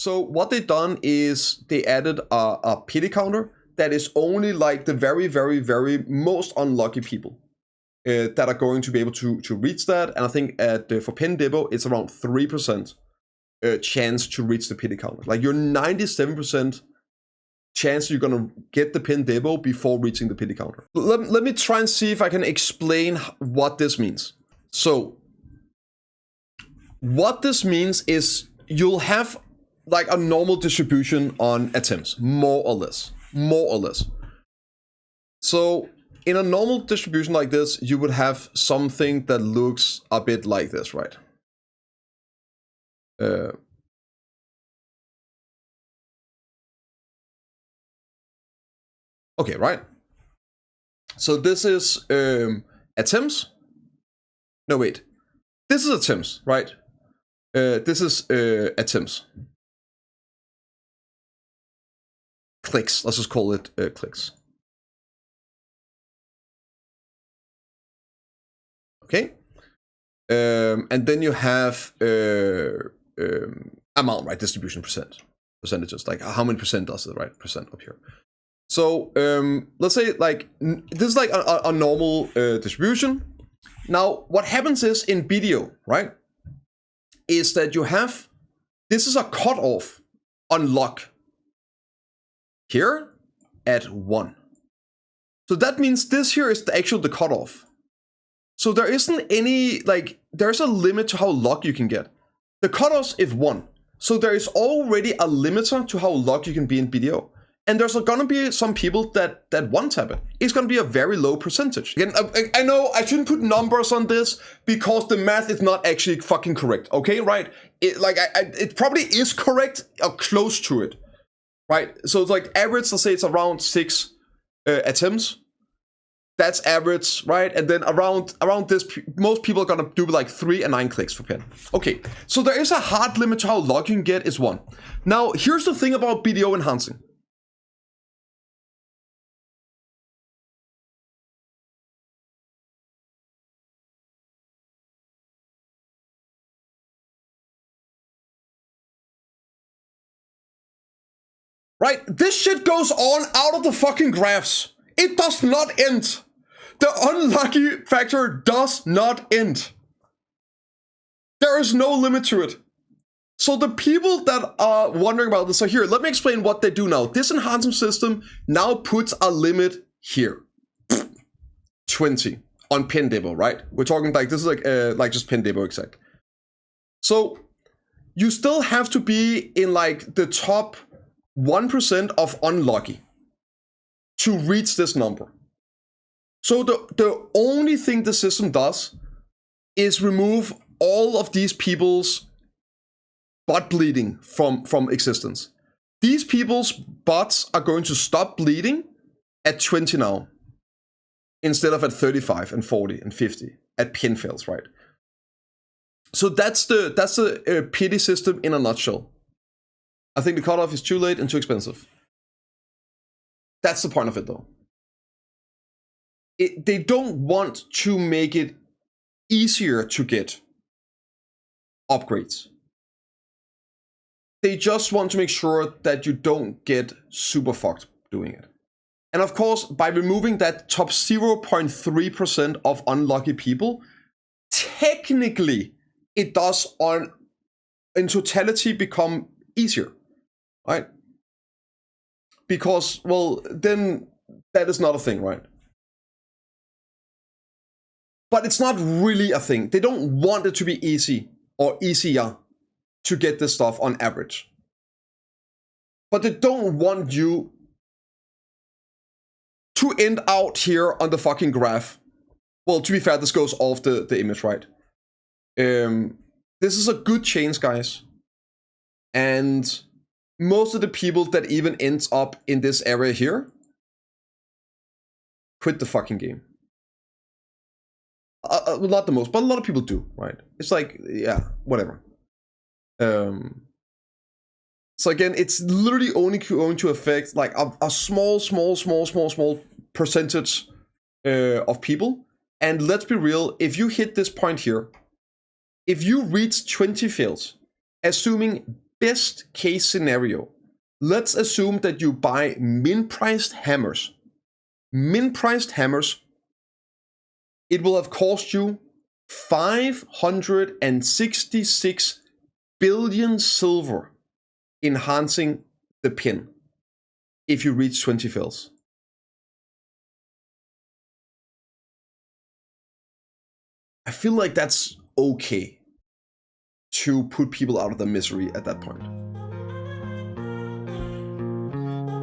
So what they done is they added a pity counter that is only like the very, very, very most unlucky people that are going to be able to reach that. And I think for pin Debo, it's around 3% chance to reach the pity counter. Like you're 97% chance you're gonna get the pin Debo before reaching the pity counter. Let me try and see if I can explain what this means. So what this means is you'll have like a normal distribution on attempts, more or less. So in a normal distribution like this, you would have something that looks a bit like this, right? Okay, right? So this is attempts. No, wait. This is attempts, right? This is attempts. Clicks, let's just call it clicks. Okay. And then you have amount, right? Distribution percentages, like how many percent does it, right? Percent up here. So let's say like this is like a normal distribution. Now what happens is in BDO, right, is that you have, this is a cutoff on luck here at 1. So that means this here is the cutoff. So there isn't any, like, there's a limit to how luck you can get. The cutoff is 1. So there is already a limiter to how luck you can be in BDO. And there's gonna be some people that won't tap it. It's gonna be a very low percentage. Again, I know I shouldn't put numbers on this because the math is not actually fucking correct, okay, right? It probably is correct or close to it, right? So it's like average, let's say it's around 6 attempts. That's average, right? And then around this, most people are gonna do like 3 and 9 clicks for pin. Okay, so there is a hard limit to how lucky you can get is 1. Now, here's the thing about BDO enhancing. Right? This shit goes on out of the fucking graphs. It does not end. The unlucky factor does not end. There is no limit to it. So the people that are wondering about this, so here, let me explain what they do now. This enhancement system now puts a limit here. 20 on pin Debo, right? We're talking like, this is like just pin Debo exact. So you still have to be in like the top 1% of unlucky to reach this number. So the only thing the system does is remove all of these people's butt bleeding from existence. These people's butts are going to stop bleeding at 20 now, instead of at 35 and 40 and 50 at pin fails, right? So that's the pity system in a nutshell. I think the cutoff is too late and too expensive. That's the point of it, though. They don't want to make it easier to get upgrades. They just want to make sure that you don't get super fucked doing it. And of course, by removing that top 0.3% of unlucky people, technically it does in totality become easier. Right? Because, well, then that is not a thing, right? But it's not really a thing. They don't want it to be easy or easier to get this stuff on average. But they don't want you to end out here on the fucking graph. Well, to be fair, this goes off the image, right? This is a good change, guys. And most of the people that even ends up in this area here quit the fucking game. Not the most, but a lot of people do, right? It's like, yeah, whatever. So again, it's literally only going to affect like a small percentage of people. And let's be real, if you hit this point here, if you reach 20 fails, assuming best case scenario, let's assume that you buy min-priced hammers. Min-priced hammers, it will have cost you 566 billion silver enhancing the pin if you reach 20 fills. I feel like that's okay to put people out of their misery at that point.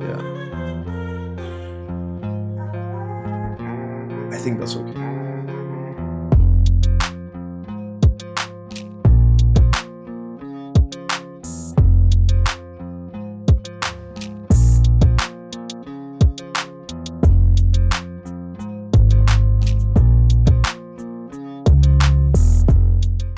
Yeah. I think that's okay.